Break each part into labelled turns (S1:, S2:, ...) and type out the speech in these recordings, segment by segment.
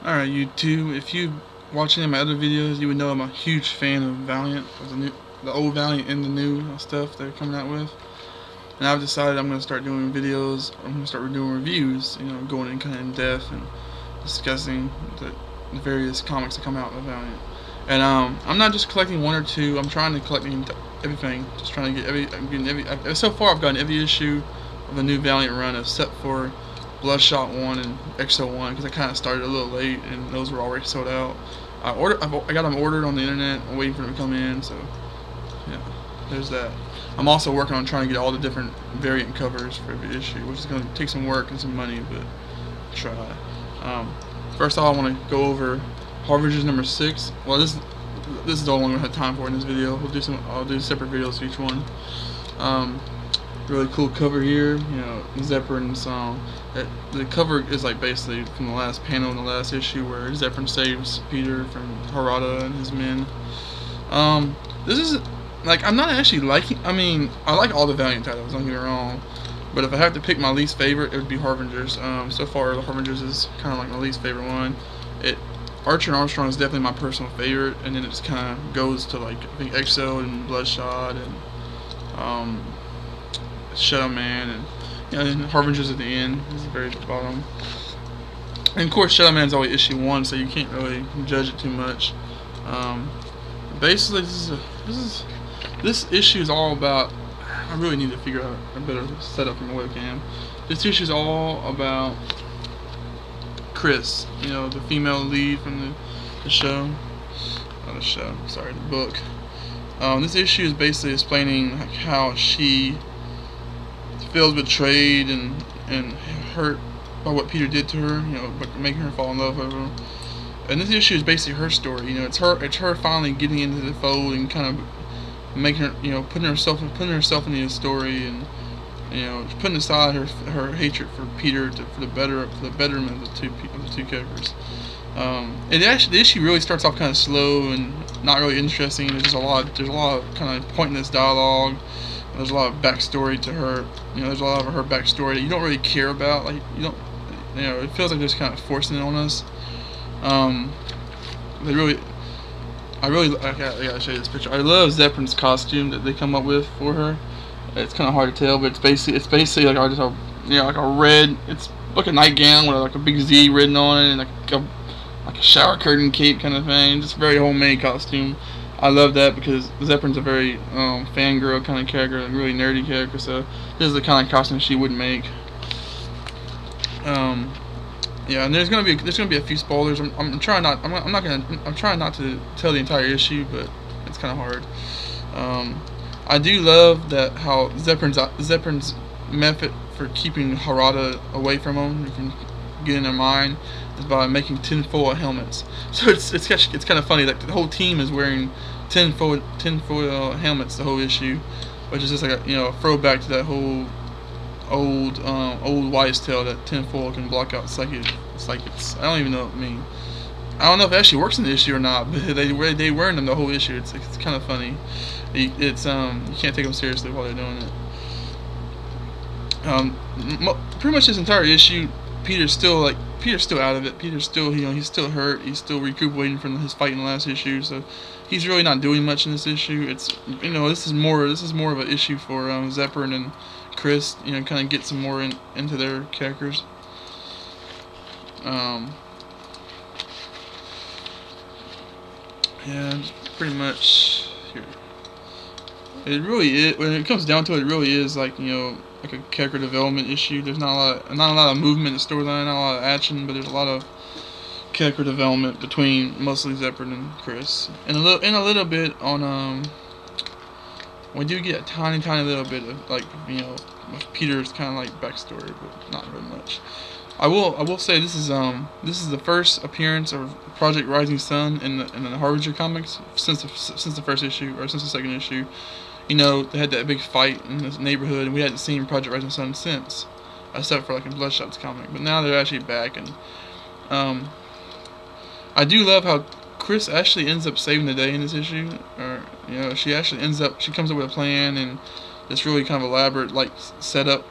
S1: Alright, YouTube, if you watch any of my other videos, you would know I'm a huge fan of Valiant, of the old Valiant and the new stuff they're coming out with. And I've decided I'm going to start doing videos, I'm going to start doing reviews, going in kind of in depth and discussing the various comics that come out with Valiant. And I'm not just collecting one or two, I'm trying to collect everything, just trying to get so far I've gotten every issue of the new Valiant run except for Bloodshot 1 and XO 1 because I kind of started a little late and those were already sold out. I got them ordered on the internet. I'm waiting for them to come in, so yeah, there's that. I'm also working on trying to get all the different variant covers for every issue, which is going to take some work and some money, but try. First of all, I want to go over Harbingers number 6. Well, this is the only one I'm going to have time for in this video. I'll do separate videos for each one. Really cool cover here, Zephyrin's the cover is like basically from the last panel in the last issue where Zephyrin saves Peter from Harada and his men. This is like, I'm not actually liking, I like all the Valiant titles, don't get me wrong, but if I have to pick my least favorite, it would be Harbingers. So far the Harbingers is kind of like my least favorite one. Archer and Armstrong is definitely my personal favorite, and then it just kind of goes to like I think XO and Bloodshot and Shadow Man, and then Harbingers at the end is the very bottom. And of course, Shadow Man's always issue 1, so you can't really judge it too much. Basically, this issue is all about. I really need to figure out a better setup for my webcam. This issue is all about Chris, the female lead from the show. Not the show, sorry, the book. This issue is basically explaining like how she feels betrayed and hurt by what Peter did to her, making her fall in love with him. And this issue is basically her story. It's her finally getting into the fold and kind of making her, putting herself into the story, and putting aside her hatred for Peter for the betterment of the two characters. The issue really starts off kind of slow and not really interesting. There's a lot of kind of pointless dialogue. There's a lot of backstory to her. There's a lot of her backstory that you don't really care about. Like it feels like they're just kind of forcing it on us. I gotta show you this picture. I love Zephyrin's costume that they come up with for her. It's kind of hard to tell, but it's basically like like a red. It's like a nightgown with like a big Z written on it, and like a shower curtain cape kind of thing. Just very homemade costume. I love that because Zephyrin's a very fangirl kind of character, a really nerdy character. So this is the kind of costume she would make. Yeah, and there's gonna be a few spoilers. I'm trying not to tell the entire issue, but it's kind of hard. I do love that how Zephyrin's method for keeping Harada away from him, from getting their mind, is by making tinfoil helmets. So it's kind of funny that the whole team is wearing tinfoil helmets the whole issue, which is just like a throwback to that whole old wives' tale that tinfoil can block out psychic. I don't even know what it means. I don't know if it actually works in the issue or not, but they wearing them the whole issue. It's kind of funny. You can't take them seriously while they're doing it. Pretty much this entire issue, Peter's still out of it. Peter's still he's still hurt. He's still recuperating from his fight in the last issue. So he's really not doing much in this issue. It's this is more of an issue for Zephyrin and Chris. Kind of get some more into their characters. Yeah, pretty much here. It really is, when it comes down to it, it really is like like a character development issue. There's not a lot of movement in the storyline, not a lot of action, but there's a lot of character development between mostly Zephyrin and Chris, and a little bit on we do get a tiny little bit of like of Peter's kind of like backstory, but not very much. I will say this is the first appearance of Project Rising Sun in the Harbinger comics since the first issue, or since the second issue. They had that big fight in this neighborhood, and we hadn't seen Project Rising Sun since, except for like in Bloodshot's comic. But now they're actually back, and I do love how Chris actually ends up saving the day in this issue. Or she comes up with a plan, and this really kind of elaborate like setup.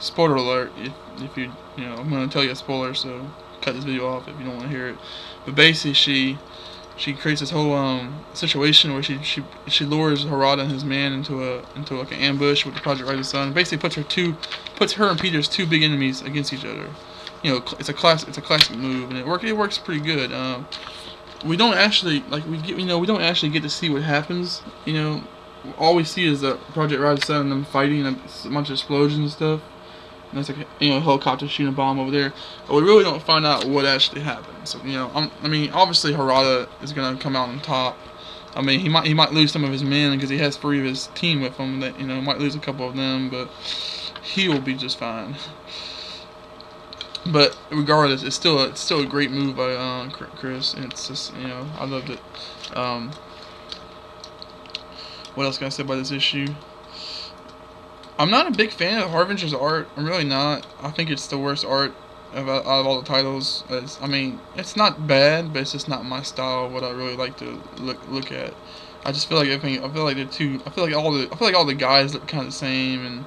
S1: Spoiler alert, if you I'm gonna tell you a spoiler, so cut this video off if you don't want to hear it. But basically, she creates this whole situation where she lures Harada and his man into like an ambush with the Project Rider's son. Basically, puts her and Peter's two big enemies against each other. You know, it's a classic move, and it works pretty good. We don't actually we don't actually get to see what happens. You know, all we see is the Project Rider's son and them fighting and a bunch of explosions and stuff. And there's like a helicopter shooting a bomb over there. But we really don't find out what actually happened. So I mean, obviously Harada is gonna come out on top. I mean, he might lose some of his men because he has 3 of his team with him. That might lose a couple of them, but he will be just fine. But regardless, it's still a great move by Chris. It's just I loved it. What else can I say about this issue? I'm not a big fan of Harbinger's art. I'm really not. I think it's the worst art out of all the titles. I mean, it's not bad, but it's just not my style. What I really like to look at. I just feel like everything. I feel like all the guys look kind of the same, and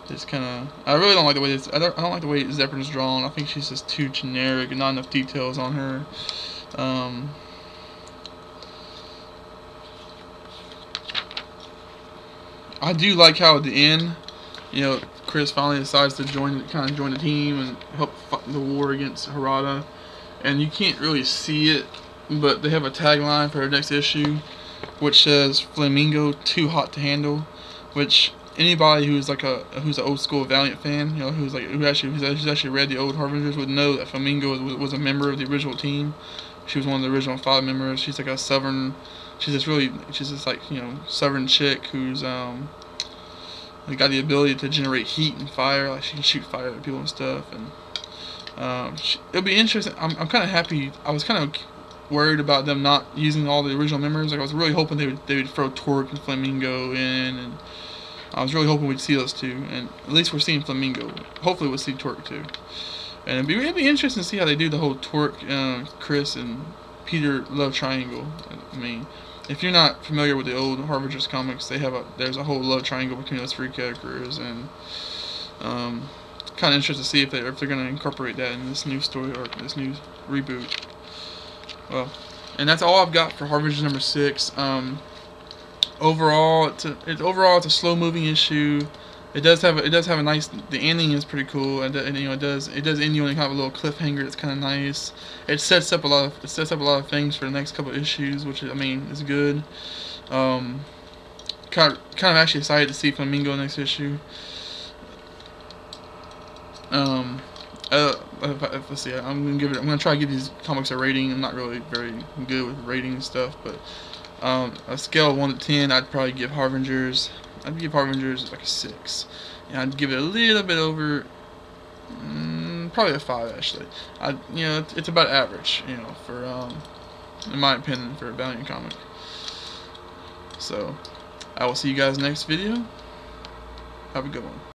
S1: it's kind of. I really don't like the way I don't like the way Zephyrin's drawn. I think she's just too generic and not enough details on her. I do like how at the end, Chris finally decides to join the team and help fight the war against Harada. And you can't really see it, but they have a tagline for their next issue, which says "Flamingo too hot to handle," which anybody who's an old school Valiant fan, who's actually read the old Harbingers would know that Flamingo was a member of the original team. She was one of the original 5 members. She's like a southern. She's this like southern chick who's got the ability to generate heat and fire. Like she can shoot fire at people and stuff. And it'll be interesting. I'm kind of happy. I was kind of worried about them not using all the original members. Like I was really hoping they would throw Torque and Flamingo in, and I was really hoping we'd see those two. And at least we're seeing Flamingo. Hopefully we'll see Torque too. And it'd be interesting to see how they do the whole Torque, Chris, and Peter love triangle. I mean, if you're not familiar with the old Harbingers comics, there's a whole love triangle between those 3 characters, and kind of interested to see if they're going to incorporate that in this new story or this new reboot. Well, and that's all I've got for Harbingers number 6. Overall, it's a slow moving issue. It does have a nice. The ending is pretty cool, and it does end you on kind of a little cliffhanger. That's kind of nice. It sets up a lot of things for the next couple of issues, which is good. Kind of actually excited to see Flamingo next issue. Let's see. I'm gonna try to give these comics a rating. I'm not really very good with rating and stuff, but a scale of 1 to 10, I'd probably give Harbingers. I'd give Harbingers like a 6. And I'd give it a little bit over, probably a 5 actually. It's about average, for in my opinion, for a Valiant comic. So I will see you guys next video. Have a good one.